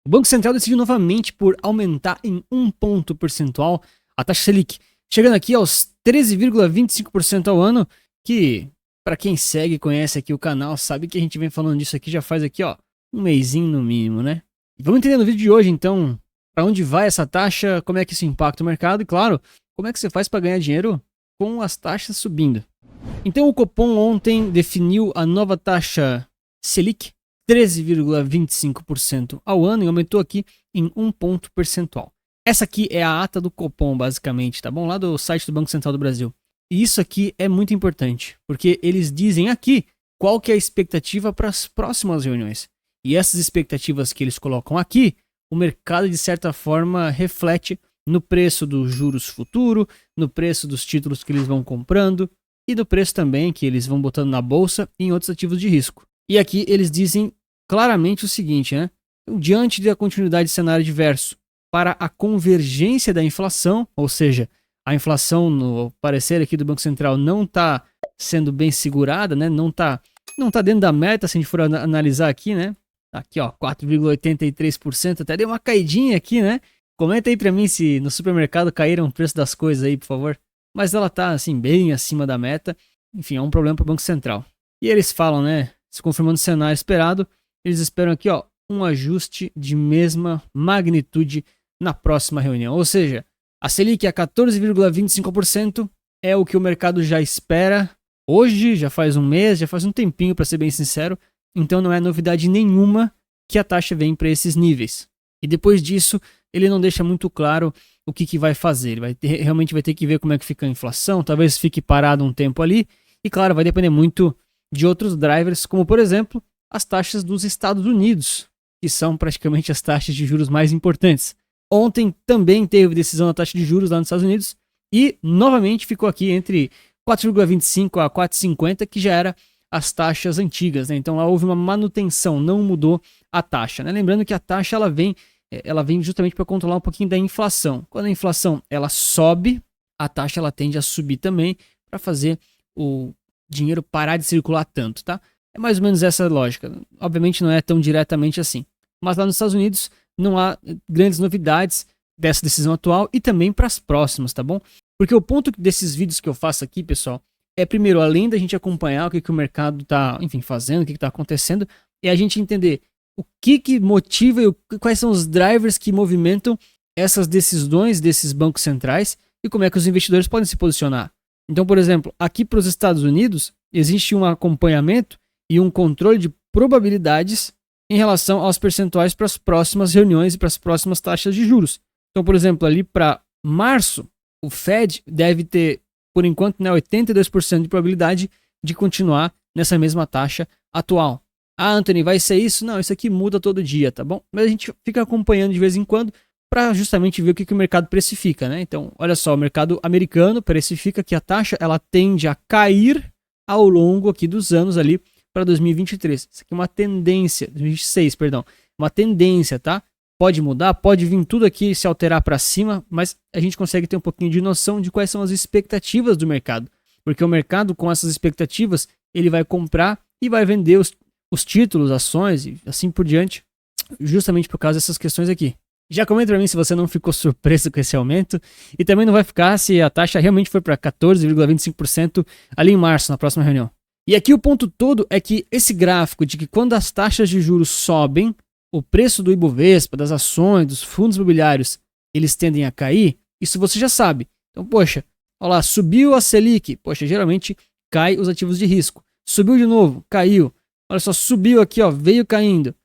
O Banco Central decidiu novamente por aumentar em 1 ponto percentual a taxa Selic, chegando aqui aos 13,25% ao ano, que para quem segue e conhece aqui o canal, sabe que a gente vem falando disso aqui já faz aqui, ó, um mesinho no mínimo, né? E vamos entender no vídeo de hoje, então, para onde vai essa taxa, como é que isso impacta o mercado e, claro, como é que você faz para ganhar dinheiro com as taxas subindo. Então o Copom ontem definiu a nova taxa Selic, 13,25% ao ano, e aumentou aqui em 1 ponto percentual. Essa aqui é a ata do Copom, basicamente, tá bom? Lá do site do Banco Central do Brasil. E isso aqui é muito importante, porque eles dizem aqui qual que é a expectativa para as próximas reuniões. E essas expectativas que eles colocam aqui, o mercado de certa forma reflete no preço dos juros futuro, no preço dos títulos que eles vão comprando e no preço também que eles vão botando na bolsa e em outros ativos de risco. E aqui eles dizem claramente o seguinte, né? Diante da continuidade de cenário adverso para a convergência da inflação, ou seja, a inflação, no parecer aqui do Banco Central, não está sendo bem segurada, né? Não tá dentro da meta, se a gente for analisar aqui, né? Aqui, ó, 4,83%, até deu uma caidinha aqui, né? Comenta aí pra mim se no supermercado caíram o preço das coisas aí, por favor. Mas ela tá, assim, bem acima da meta. Enfim, é um problema para o Banco Central. E eles falam, né? Se confirmando o cenário esperado, eles esperam aqui, ó, um ajuste de mesma magnitude na próxima reunião. Ou seja, a Selic a 14,25% é o que o mercado já espera hoje, já faz um mês, já faz um tempinho, para ser bem sincero. Então não é novidade nenhuma que a taxa vem para esses níveis. E depois disso, ele não deixa muito claro o que vai fazer. Ele realmente vai ter que ver como é que fica a inflação, talvez fique parado um tempo ali. E claro, vai depender muito de outros drivers, como por exemplo, as taxas dos Estados Unidos, que são praticamente as taxas de juros mais importantes. Ontem também teve decisão da taxa de juros lá nos Estados Unidos e novamente ficou aqui entre 4,25 a 4,50, que já era as taxas antigas, né? Então lá houve uma manutenção, não mudou a taxa, né? Lembrando que a taxa ela vem justamente para controlar um pouquinho da inflação. Quando a inflação ela sobe, a taxa ela tende a subir também para fazer o dinheiro parar de circular tanto, tá? É mais ou menos essa lógica. Obviamente não é tão diretamente assim. Mas lá nos Estados Unidos não há grandes novidades dessa decisão atual e também para as próximas, tá bom? Porque o ponto desses vídeos que eu faço aqui, pessoal, é primeiro, além da gente acompanhar o que o mercado está, enfim, fazendo, o que está acontecendo, é a gente entender o que motiva e quais são os drivers que movimentam essas decisões desses bancos centrais e como é que os investidores podem se posicionar. Então, por exemplo, aqui para os Estados Unidos, existe um acompanhamento e um controle de probabilidades em relação aos percentuais para as próximas reuniões e para as próximas taxas de juros. Então, por exemplo, ali para março, o Fed deve ter, por enquanto, né, 82% de probabilidade de continuar nessa mesma taxa atual. Ah, Anthony, vai ser isso? Não, isso aqui muda todo dia, tá bom? Mas a gente fica acompanhando de vez em quando para justamente ver o que o mercado precifica, né? Então, olha só, o mercado americano precifica que a taxa ela tende a cair ao longo aqui dos anos ali para 2023. Isso aqui é uma tendência, 2026, perdão, uma tendência, tá? Pode mudar, pode vir tudo aqui se alterar para cima, mas a gente consegue ter um pouquinho de noção de quais são as expectativas do mercado. Porque o mercado, com essas expectativas, ele vai comprar e vai vender os títulos, ações e assim por diante, justamente por causa dessas questões aqui. Já comenta para mim se você não ficou surpreso com esse aumento e também não vai ficar se a taxa realmente for para 14,25% ali em março, na próxima reunião. E aqui o ponto todo é que esse gráfico de que quando as taxas de juros sobem, o preço do Ibovespa, das ações, dos fundos imobiliários, eles tendem a cair, isso você já sabe. Então, poxa, olha lá, subiu a Selic, poxa, geralmente cai os ativos de risco. Subiu de novo, caiu. Olha só, subiu aqui, ó, veio caindo.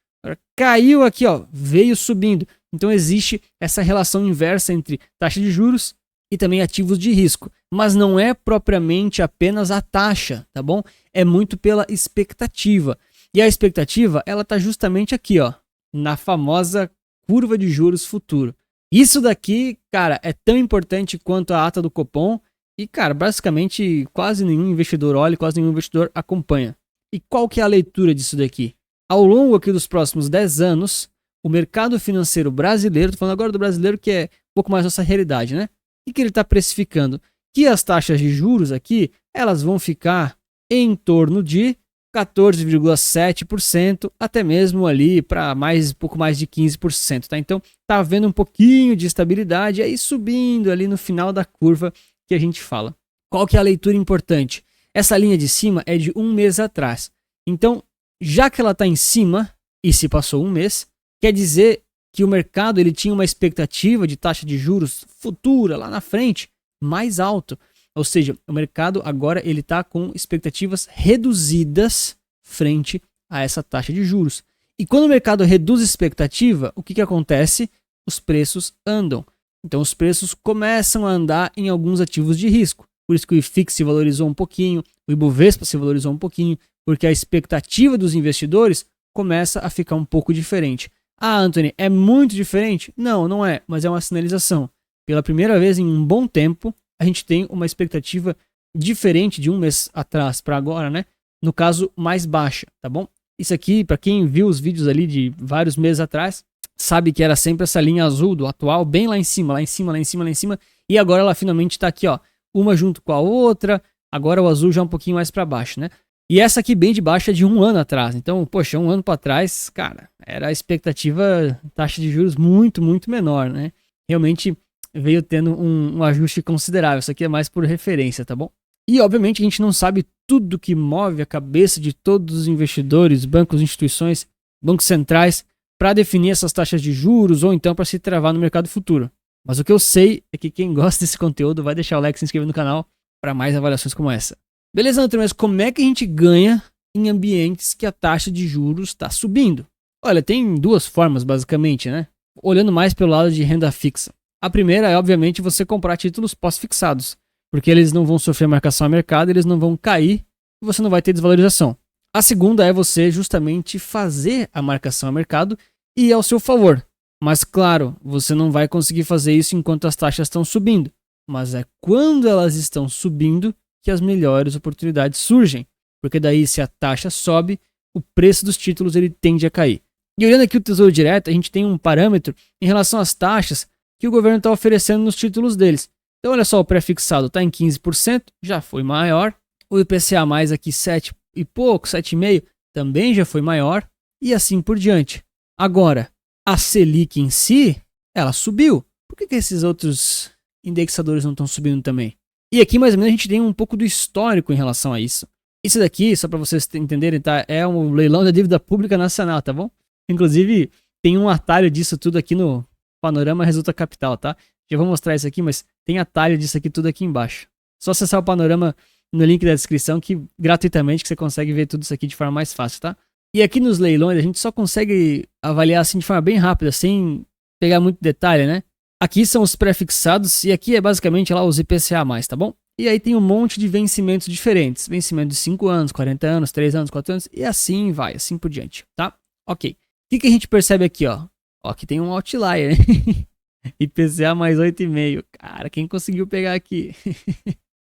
Caiu aqui, ó, veio subindo. Então existe essa relação inversa entre taxa de juros e também ativos de risco. Mas não é propriamente apenas a taxa, tá bom? É muito pela expectativa. E a expectativa, ela tá justamente aqui, ó, na famosa curva de juros futuro. Isso daqui, cara, é tão importante quanto a ata do Copom e, cara, basicamente quase nenhum investidor olha, quase nenhum investidor acompanha. E qual que é a leitura disso daqui? Ao longo aqui dos próximos 10 anos, o mercado financeiro brasileiro, tô falando agora do brasileiro que é um pouco mais nossa realidade, né? O que ele está precificando? Que as taxas de juros aqui, elas vão ficar em torno de 14,7%, até mesmo ali para pouco mais de 15%, tá? Então tá havendo um pouquinho de estabilidade aí subindo ali no final da curva que a gente fala. Qual que é a leitura importante? Essa linha de cima é de um mês atrás. Então, já que ela está em cima e se passou um mês, quer dizer que o mercado ele tinha uma expectativa de taxa de juros futura lá na frente mais alto. Ou seja, o mercado agora ele está com expectativas reduzidas frente a essa taxa de juros. E quando o mercado reduz a expectativa, o que acontece? Os preços andam. Então os preços começam a andar em alguns ativos de risco. Por isso que o IFIX se valorizou um pouquinho, o Ibovespa se valorizou um pouquinho, porque a expectativa dos investidores começa a ficar um pouco diferente. Ah, Anthony, é muito diferente? Não, não é, mas é uma sinalização. Pela primeira vez em um bom tempo, a gente tem uma expectativa diferente de um mês atrás para agora, né? No caso, mais baixa, tá bom? Isso aqui, para quem viu os vídeos ali de vários meses atrás, sabe que era sempre essa linha azul do atual, bem lá em cima, lá em cima, lá em cima, lá em cima, e agora ela finalmente está aqui, ó, uma junto com a outra, agora o azul já um pouquinho mais para baixo, né? E essa aqui bem de baixo é de um ano atrás. Então, poxa, um ano para trás, cara, era a expectativa taxa de juros muito, muito menor, né? Realmente veio tendo um ajuste considerável. Isso aqui é mais por referência, tá bom? E, obviamente, a gente não sabe tudo que move a cabeça de todos os investidores, bancos, instituições, bancos centrais, para definir essas taxas de juros ou então para se travar no mercado futuro. Mas o que eu sei é que quem gosta desse conteúdo vai deixar o like e se inscrever no canal para mais avaliações como essa. Beleza, Antônio, mas como é que a gente ganha em ambientes que a taxa de juros está subindo? Olha, tem duas formas basicamente, né? Olhando mais pelo lado de renda fixa. A primeira é, obviamente, você comprar títulos pós-fixados, porque eles não vão sofrer marcação a mercado, eles não vão cair e você não vai ter desvalorização. A segunda é você justamente fazer a marcação a mercado e ao seu favor. Mas claro, você não vai conseguir fazer isso enquanto as taxas estão subindo. Mas é quando elas estão subindo que as melhores oportunidades surgem. Porque daí, se a taxa sobe, o preço dos títulos ele tende a cair. E olhando aqui o Tesouro Direto, a gente tem um parâmetro em relação às taxas que o governo está oferecendo nos títulos deles. Então olha só, o pré-fixado está em 15%, já foi maior. O IPCA mais aqui 7 e pouco, 7,5%, também já foi maior. E assim por diante. Agora, a Selic em si, ela subiu. Por que esses outros indexadores não estão subindo também? E aqui mais ou menos a gente tem um pouco do histórico em relação a isso. Isso daqui, só para vocês entenderem, tá? É um leilão da dívida pública nacional, tá bom? Inclusive, tem um atalho disso tudo aqui no Panorama Resulta Capital, tá? Já vou mostrar isso aqui, mas tem atalho disso aqui tudo aqui embaixo. Só acessar o Panorama no link da descrição, que gratuitamente que você consegue ver tudo isso aqui de forma mais fácil, tá? E aqui nos leilões a gente só consegue avaliar assim de forma bem rápida, sem pegar muito detalhe, né? Aqui são os pré-fixados e aqui é basicamente lá os IPCA+, tá bom? E aí tem um monte de vencimentos diferentes. Vencimento de 5 anos, 40 anos, 3 anos, 4 anos e assim vai, assim por diante, tá? Ok. O que a gente percebe aqui, ó? Ó, aqui tem um outlier, né? IPCA mais 8,5. Cara, quem conseguiu pegar aqui?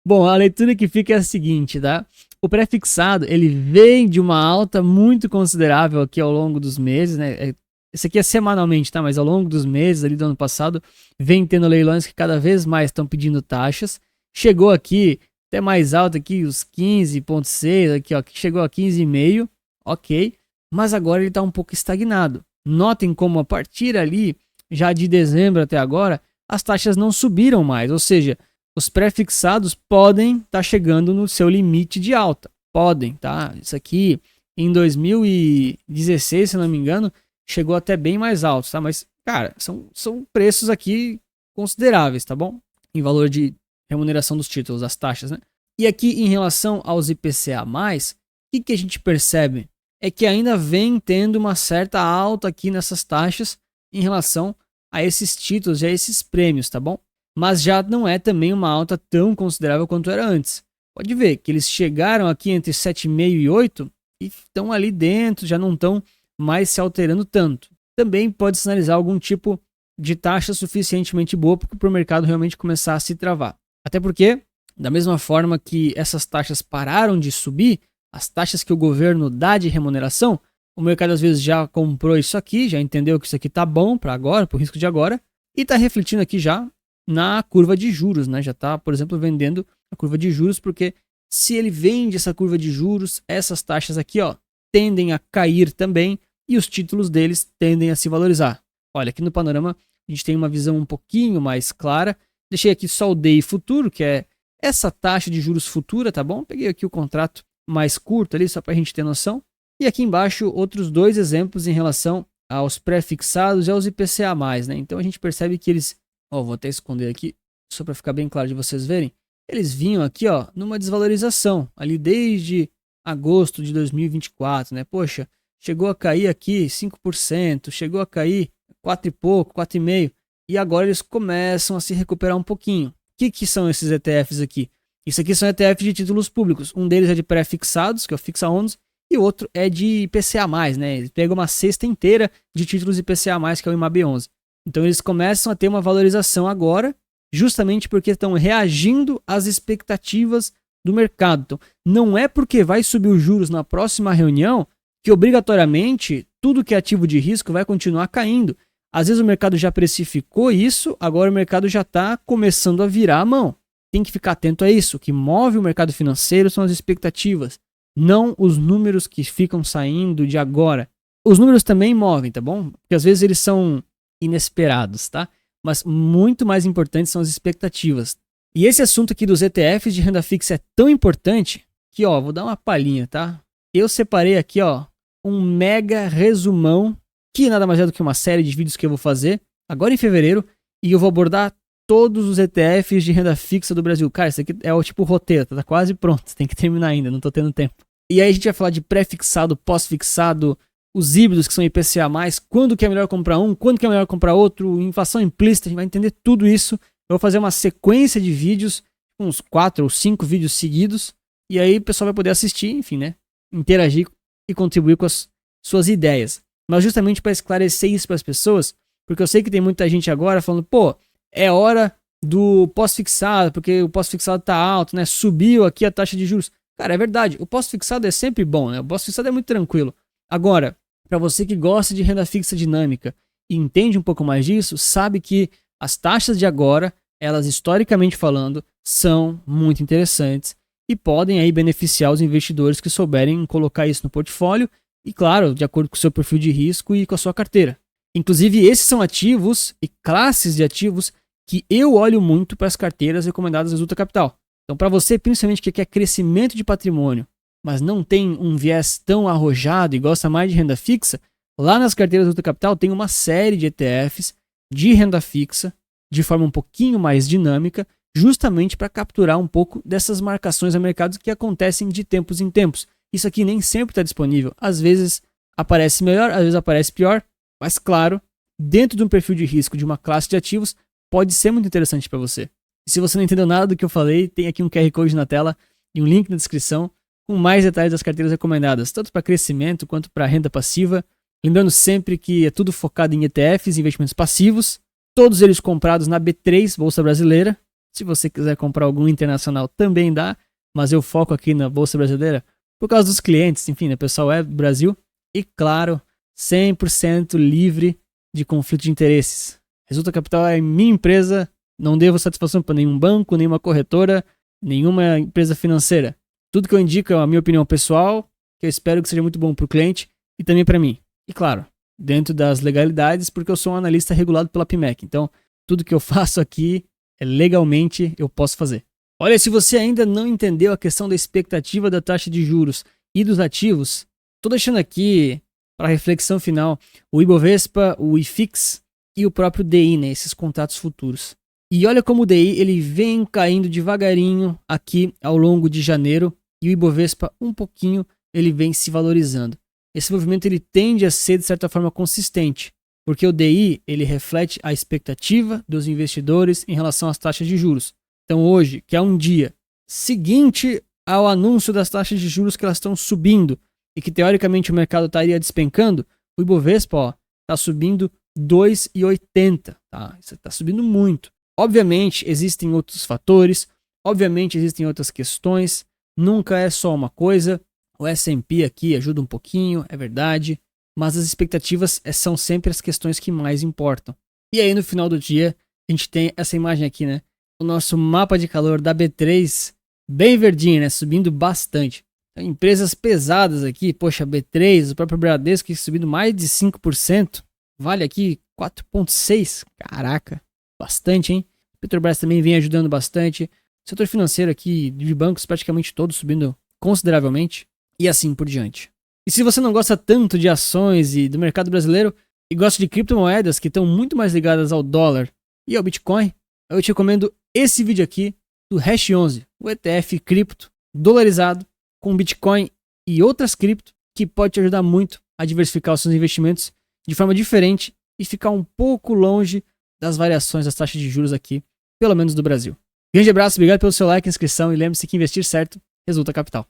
Bom, a leitura que fica é a seguinte, tá? O pré-fixado, ele vem de uma alta muito considerável aqui ao longo dos meses, né? Isso aqui é semanalmente, tá? Mas ao longo dos meses ali do ano passado, vem tendo leilões que cada vez mais estão pedindo taxas. Chegou aqui, até mais alto aqui, os 15,6, aqui ó, que chegou a 15,5, ok. Mas agora ele está um pouco estagnado. Notem como a partir ali, já de dezembro até agora, as taxas não subiram mais. Ou seja, os pré-fixados podem estar chegando no seu limite de alta. Podem, tá? Isso aqui em 2016, se não me engano, chegou até bem mais alto, tá? Mas, cara, são preços aqui consideráveis, tá bom? Em valor de remuneração dos títulos, das taxas, né? E aqui em relação aos IPCA+, o que a gente percebe? É que ainda vem tendo uma certa alta aqui nessas taxas em relação a esses títulos e a esses prêmios, tá bom? Mas já não é também uma alta tão considerável quanto era antes. Pode ver que eles chegaram aqui entre 7,5 e 8 e estão ali dentro, já não estão mais se alterando tanto. Também pode sinalizar algum tipo de taxa suficientemente boa para o mercado realmente começar a se travar. Até porque, da mesma forma que essas taxas pararam de subir, as taxas que o governo dá de remuneração, o mercado às vezes já comprou isso aqui, já entendeu que isso aqui tá bom para agora, para o risco de agora, e está refletindo aqui já na curva de juros, né? Já está, por exemplo, vendendo a curva de juros porque se ele vende essa curva de juros, essas taxas aqui, ó, tendem a cair também e os títulos deles tendem a se valorizar. Olha, aqui no panorama a gente tem uma visão um pouquinho mais clara. Deixei aqui só o DI futuro, que é essa taxa de juros futura, tá bom? Peguei aqui o contrato mais curto ali, só para a gente ter noção. E aqui embaixo, outros dois exemplos em relação aos pré-fixados e aos IPCA+, né? Então a gente percebe que eles... Ó, vou até esconder aqui, só para ficar bem claro de vocês verem. Eles vinham aqui, ó, numa desvalorização, ali desde agosto de 2024, né? Poxa, chegou a cair aqui 5%, chegou a cair 4 e pouco, 4,5%, e agora eles começam a se recuperar um pouquinho. O que são esses ETFs aqui? Isso aqui são ETFs de títulos públicos. Um deles é de pré-fixados, que é o Fixa 11, e o outro é de IPCA+, né? Eles pegam uma cesta inteira de títulos IPCA+, que é o IMAB 11. Então eles começam a ter uma valorização agora, justamente porque estão reagindo às expectativas do mercado. Então, não é porque vai subir os juros na próxima reunião que obrigatoriamente tudo que é ativo de risco vai continuar caindo. Às vezes o mercado já precificou isso, agora o mercado já está começando a virar a mão. Tem que ficar atento a isso. O que move o mercado financeiro são as expectativas, não os números que ficam saindo de agora. Os números também movem, tá bom? Porque às vezes eles são inesperados, tá? Mas muito mais importantes são as expectativas. E esse assunto aqui dos ETFs de renda fixa é tão importante que, ó, vou dar uma palhinha, tá? Eu separei aqui, ó, um mega resumão, que nada mais é do que uma série de vídeos que eu vou fazer agora em fevereiro, e eu vou abordar todos os ETFs de renda fixa do Brasil. Cara, isso aqui é o tipo roteiro, tá quase pronto, tem que terminar ainda, não tô tendo tempo. E aí a gente vai falar de pré-fixado, pós-fixado, os híbridos que são IPCA+, quando que é melhor comprar um, quando que é melhor comprar outro, inflação implícita, a gente vai entender tudo isso. Eu vou fazer uma sequência de vídeos, uns 4 ou 5 vídeos seguidos, e aí o pessoal vai poder assistir, enfim, né, interagir e contribuir com as suas ideias. Mas justamente para esclarecer isso para as pessoas, porque eu sei que tem muita gente agora falando, pô, é hora do pós-fixado, porque o pós-fixado tá alto, né, subiu aqui a taxa de juros. Cara, é verdade, o pós-fixado é sempre bom, né, o pós-fixado é muito tranquilo. Agora, para você que gosta de renda fixa dinâmica e entende um pouco mais disso, sabe que as taxas de agora, elas historicamente falando, são muito interessantes e podem aí beneficiar os investidores que souberem colocar isso no portfólio e, claro, de acordo com o seu perfil de risco e com a sua carteira. Inclusive, esses são ativos e classes de ativos que eu olho muito para as carteiras recomendadas da Resulta Capital. Então, para você, principalmente que quer crescimento de patrimônio, mas não tem um viés tão arrojado e gosta mais de renda fixa, lá nas carteiras do Capital tem uma série de ETFs de renda fixa, de forma um pouquinho mais dinâmica, justamente para capturar um pouco dessas marcações a mercado que acontecem de tempos em tempos. Isso aqui nem sempre está disponível. Às vezes aparece melhor, às vezes aparece pior, mas claro, dentro de um perfil de risco de uma classe de ativos, pode ser muito interessante para você. E se você não entendeu nada do que eu falei, tem aqui um QR Code na tela e um link na descrição com mais detalhes das carteiras recomendadas, tanto para crescimento quanto para renda passiva. Lembrando sempre que é tudo focado em ETFs, investimentos passivos, todos eles comprados na B3, Bolsa Brasileira. Se você quiser comprar algum internacional também dá, mas eu foco aqui na Bolsa Brasileira por causa dos clientes, enfim, o pessoal é do Brasil. E claro, 100% livre de conflito de interesses. Resulta Capital é minha empresa, não devo satisfação para nenhum banco, nenhuma corretora, nenhuma empresa financeira. Tudo que eu indico é a minha opinião pessoal, que eu espero que seja muito bom para o cliente e também para mim. E claro, dentro das legalidades, porque eu sou um analista regulado pela PMEC. Então, tudo que eu faço aqui, legalmente eu posso fazer. Olha, se você ainda não entendeu a questão da expectativa da taxa de juros e dos ativos, estou deixando aqui para reflexão final o Ibovespa, o IFIX e o próprio DI, né, esses contratos futuros. E olha como o DI ele vem caindo devagarinho aqui ao longo de janeiro e o Ibovespa um pouquinho ele vem se valorizando. Esse movimento ele tende a ser de certa forma consistente, porque o DI ele reflete a expectativa dos investidores em relação às taxas de juros. Então hoje, que é um dia seguinte ao anúncio das taxas de juros que elas estão subindo e que teoricamente o mercado estaria despencando, o Ibovespa está subindo 2,80, tá? Isso está subindo muito. Obviamente existem outros fatores, obviamente existem outras questões, nunca é só uma coisa. O S&P aqui ajuda um pouquinho, é verdade, mas as expectativas são sempre as questões que mais importam. E aí no final do dia, a gente tem essa imagem aqui, né? O nosso mapa de calor da B3 bem verdinho, né? Subindo bastante. Então, empresas pesadas aqui, poxa, B3, o próprio Bradesco subindo mais de 5%. Vale aqui 4,6%. Caraca, bastante, hein? Petrobras também vem ajudando bastante. O setor financeiro aqui, de bancos, praticamente todos subindo consideravelmente. E assim por diante. E se você não gosta tanto de ações e do mercado brasileiro, e gosta de criptomoedas que estão muito mais ligadas ao dólar e ao Bitcoin, eu te recomendo esse vídeo aqui do Hash 11, o ETF cripto dolarizado com Bitcoin e outras cripto que pode te ajudar muito a diversificar os seus investimentos de forma diferente e ficar um pouco longe das variações das taxas de juros aqui, pelo menos do Brasil. Grande abraço, obrigado pelo seu like, inscrição e lembre-se que investir certo resulta capital.